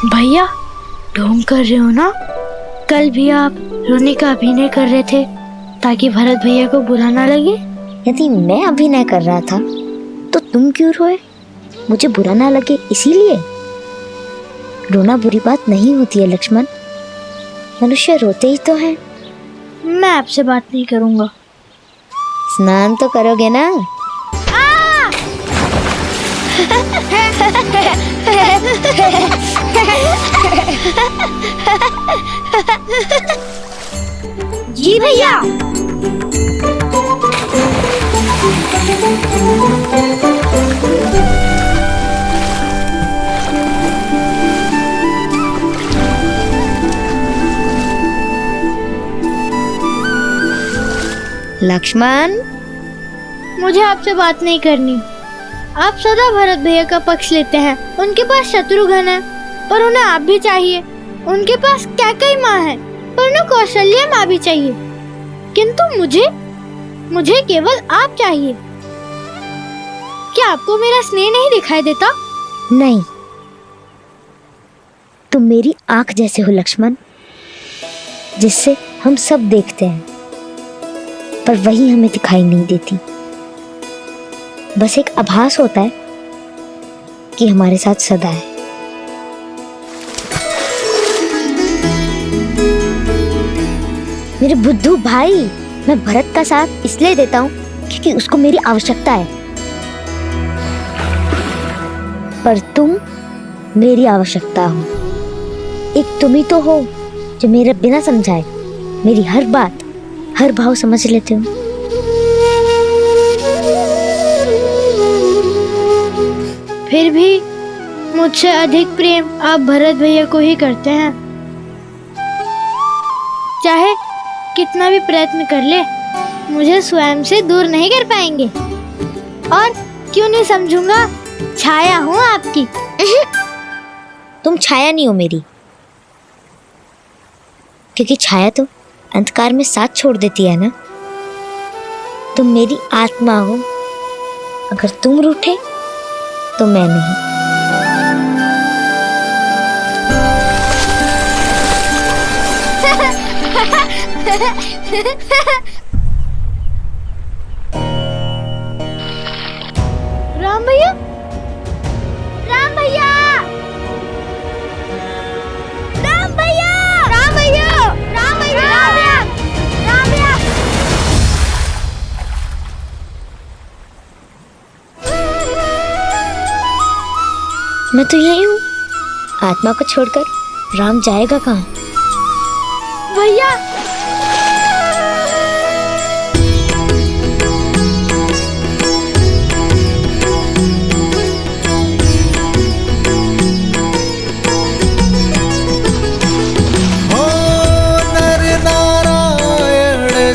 भैया ढोंग कर रहे हो ना? कल भी आप रोने का अभिनय कर रहे थे ताकि भरत भैया को बुरा ना लगे। यदि मैं अभिनय कर रहा था तो तुम क्यों रोए? मुझे बुरा ना लगे इसीलिए? रोना बुरी बात नहीं होती है लक्ष्मण, मनुष्य रोते ही तो हैं। मैं आपसे बात नहीं करूंगा। स्नान तो करोगे ना? जी भैया। लक्ष्मण, मुझे आपसे बात नहीं करनी। आप सदा भरत भैया का पक्ष लेते हैं। उनके पास शत्रुघ्न है पर उन्हें आप भी चाहिए। उनके पास कैकेयी माँ है पर उन्हें कौशल्या माँ भी चाहिए, किंतु मुझे केवल आप चाहिए। क्या आपको मेरा स्नेह नहीं दिखाई देता? नहीं, तुम मेरी आंख जैसे हो लक्ष्मण, जिससे हम सब देखते हैं पर वही हमें दिखाई नहीं देती। बस एक आभास होता है कि हमारे साथ सदा है। मेरे बुद्धू भाई, मैं भरत का साथ इसलिए देता हूँ क्योंकि उसको मेरी आवश्यकता है, पर तुम मेरी आवश्यकता हो। एक तुम ही तो हो जो मेरे बिना समझाए मेरी हर बात, हर भाव समझ लेते हो। फिर भी मुझसे अधिक प्रेम आप भरत भैया को ही करते हैं। चाहे कितना भी प्रयत्न कर ले, मुझे स्वयं से दूर नहीं कर पाएंगे। और क्यों नहीं समझूंगा, छाया हूँ आपकी। तुम छाया नहीं हो मेरी, क्योंकि छाया तो अंधकार में साथ छोड़ देती है ना। तुम मेरी आत्मा हो। अगर तुम रूठे तो मैं नहीं। राम भैया, राम भैया, राम भैया, राम भैया, राम भैया, राम भैया। मैं तो यही हूँ। आत्मा को छोड़कर राम जाएगा कहाँ? भैया,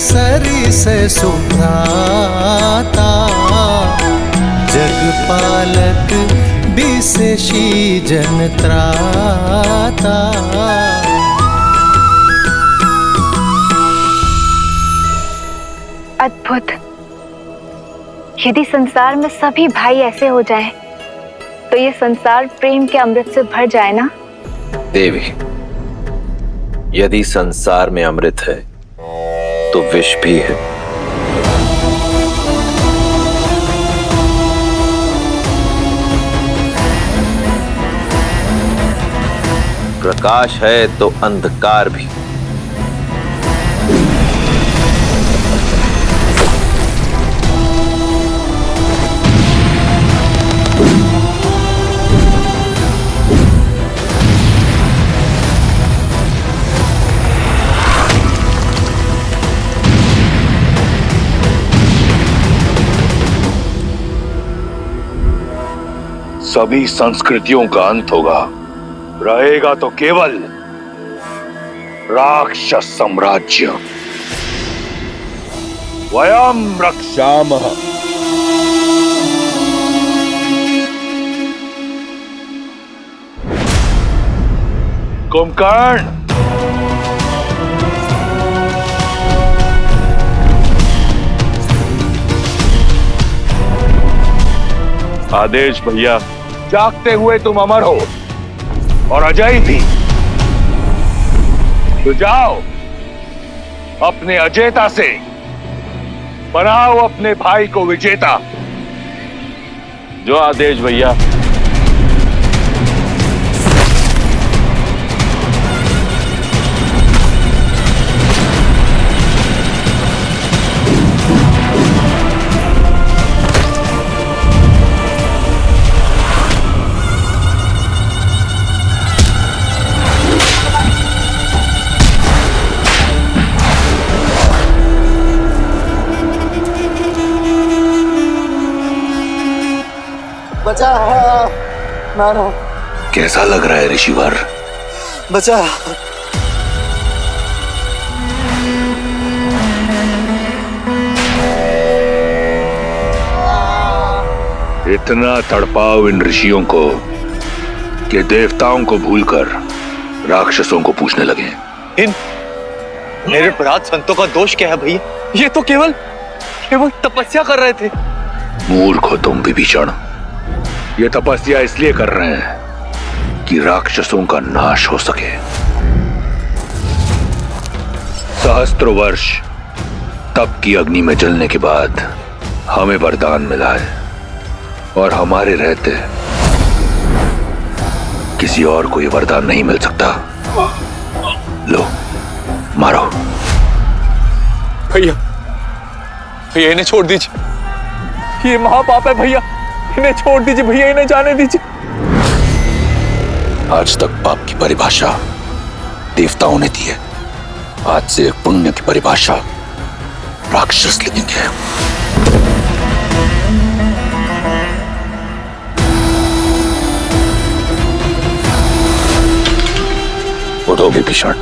सरी से सुभ्राता, जगपालक विशेषी जन त्राता। अद्भुत। यदि संसार में सभी भाई ऐसे हो जाएं, तो ये संसार प्रेम के अमृत से भर जाए ना। देवी, यदि संसार में अमृत है तो विष भी है। प्रकाश है तो अंधकार भी। सभी संस्कृतियों का अंत होगा, रहेगा तो केवल राक्षस साम्राज्य। वयम रक्षामः। कुंभकर्ण, आदेश भैया। जागते हुए तुम अमर हो, और अजय भी। तो जाओ, अपने अजेता से बनाओ अपने भाई को विजेता। जो आदेश भैया। बचा, मारो। कैसा लग रहा है ऋषिवर? बचा। इतना तड़पाओ इन ऋषियों को कि देवताओं को भूलकर राक्षसों को पूछने लगे। इन मेरे अपराध संतों का दोष क्या है भैया? ये तो केवल तपस्या कर रहे थे। मूर्ख हो तुम विभीषण। ये तपस्या इसलिए कर रहे हैं कि राक्षसों का नाश हो सके। सहस्त्रों वर्ष तप की अग्नि में जलने के बाद हमें वरदान मिला है, और हमारे रहते किसी और को यह वरदान नहीं मिल सकता। लो, मारो। भैया भैया, इन्हें छोड़ दीजिए। ये महापाप है भैया, इन्हें छोड़ दीजिए भैया, इन्हें जाने दीजिए। आज तक पाप की परिभाषा देवताओं ने दी है, आज से पुण्य की परिभाषा राक्षस लिखेंगे। उठो विभीषण।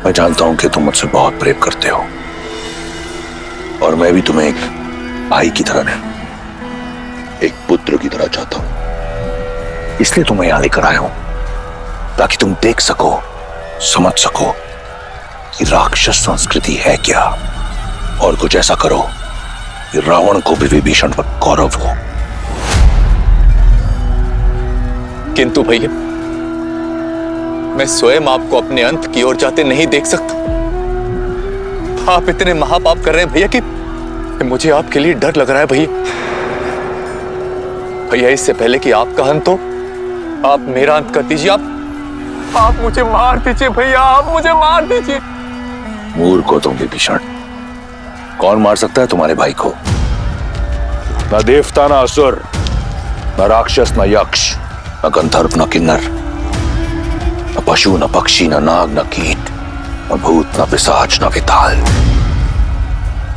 मैं जानता हूं कि तुम मुझसे बहुत प्रेम करते हो, और मैं भी तुम्हें एक भाई की तरह नहीं, एक पुत्र की तरह चाहता हूं। इसलिए तुम्हें यहां लेकर आया हूं, ताकि तुम देख सको, समझ सको कि राक्षस संस्कृति है क्या, और कुछ ऐसा करो कि रावण को भी विभीषण पर गौरव हो। किंतु भैया, मैं स्वयं आपको अपने अंत की ओर जाते नहीं देख सकता। आप इतने महापाप कर रहे हैं भैया कि मुझे आपके लिए डर लग रहा है भैया। भैया, इससे पहले कि आपका अंत हो, आप मेरा अंत कर दीजिए। आप मुझे मार दीजिए भैया, आप मुझे मार दीजिए। मूर्ख हो तुम विभीषण। कौन मार सकता है तुम्हारे भाई को? न देवता, न असुर, न राक्षस, न यक्ष, न गंधर्व, न किन्नर, न पशु, न पक्षी, न नाग, न कीट, न भूत, न पिशाच, न विताल।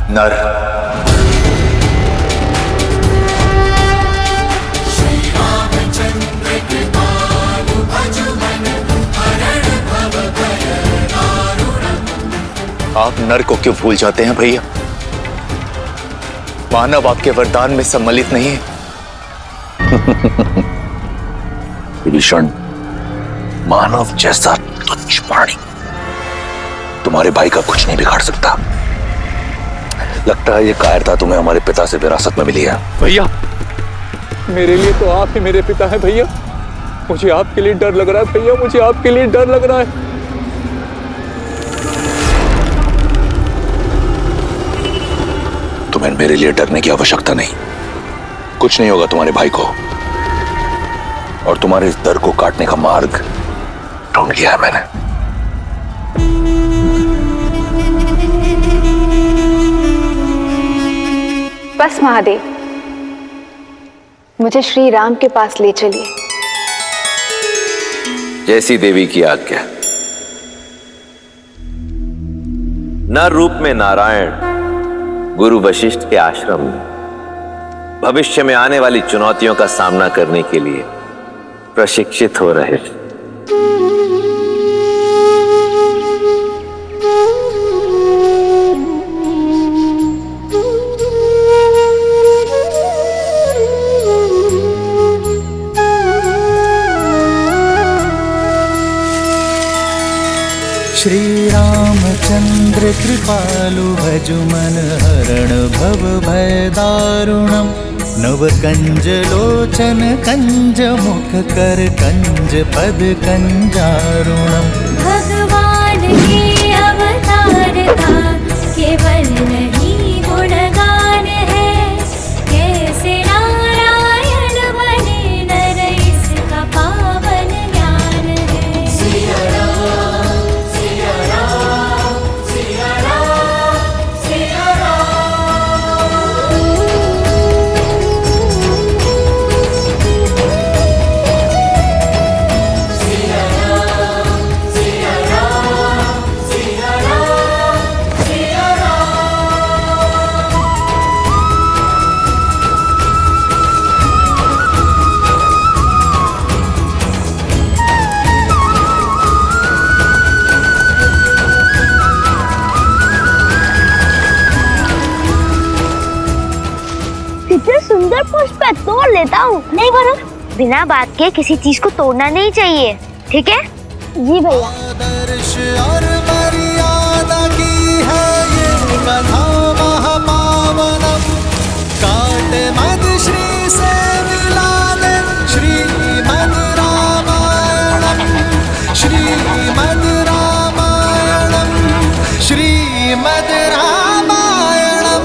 नर। आप नर को क्यों भूल जाते हैं भैया? मानव आपके वरदान में सम्मिलित नहीं है। विभीषण, मानव जैसा तुच्छ प्राणी तुम्हारे भाई का कुछ नहीं बिगाड़ सकता। लगता है ये कायरता तुम्हें हमारे पिता से विरासत में मिली है। भैया, मेरे लिए तो आप ही मेरे पिता हैं भैया। मुझे आपके लिए डर लग रहा है भैया, मुझे आपके लिए डर लग रहा है। तुम्हें मेरे लिए डरने की आवश्यकता नहीं। कुछ नहीं होगा तुम्हारे भाई को, और तुम्हारे इस डर को काटने का मार्ग ढूंढ लिया है मैंने। बस महादेव, मुझे श्री राम के पास ले चलिए। जैसी देवी की आज्ञा। नर रूप में नारायण गुरु वशिष्ठ के आश्रम में भविष्य में आने वाली चुनौतियों का सामना करने के लिए प्रशिक्षित हो रहे थे। श्री रामचंद्र कृपालु भजु मन हरण भव भय दारुणम्। नव कंज लोचन कंज मुख कर कंज पद कंजारुणम। भगवान के अवतार का केवल नहीं गुणगान है, कैसे नारायण बने नर इसका पावन ज्ञान है। सिया राम सिया राम सिया राम सिया कितने सुंदर पुष्प है, तोड़ लेता हूँ। नहीं भरत, बिना बात के किसी चीज को तोड़ना नहीं चाहिए, ठीक है? जी भैया। आदर्श और मर्यादा की है ये कथा महापावनम। काट मद श्री से मिलाने श्रीमद् रामायणम श्रीमद् रामायणम श्रीमद् रामायणम।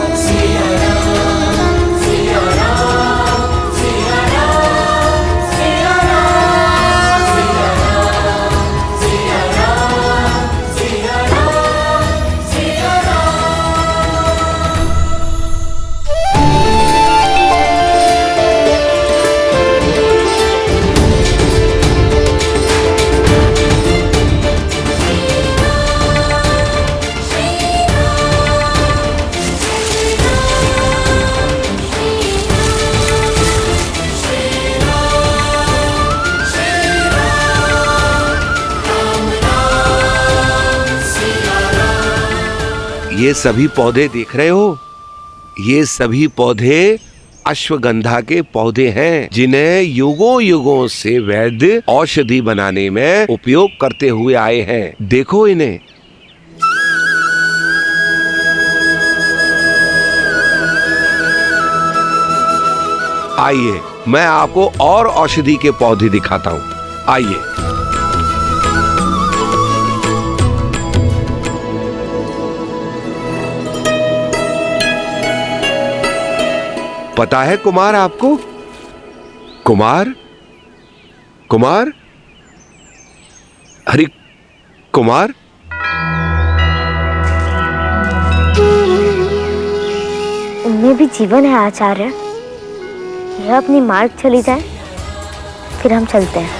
ये सभी पौधे देख रहे हो, ये सभी पौधे अश्वगंधा के पौधे हैं, जिन्हें युगों युगों से वैद्य औषधि बनाने में उपयोग करते हुए आए हैं। देखो इन्हें। आइए मैं आपको और औषधि के पौधे दिखाता हूँ, आइए। पता है कुमार आपको? कुमार कुमार अरे कुमार, उनमें भी जीवन है आचार्य। यह अपनी मार्ग चली जाए, फिर हम चलते हैं।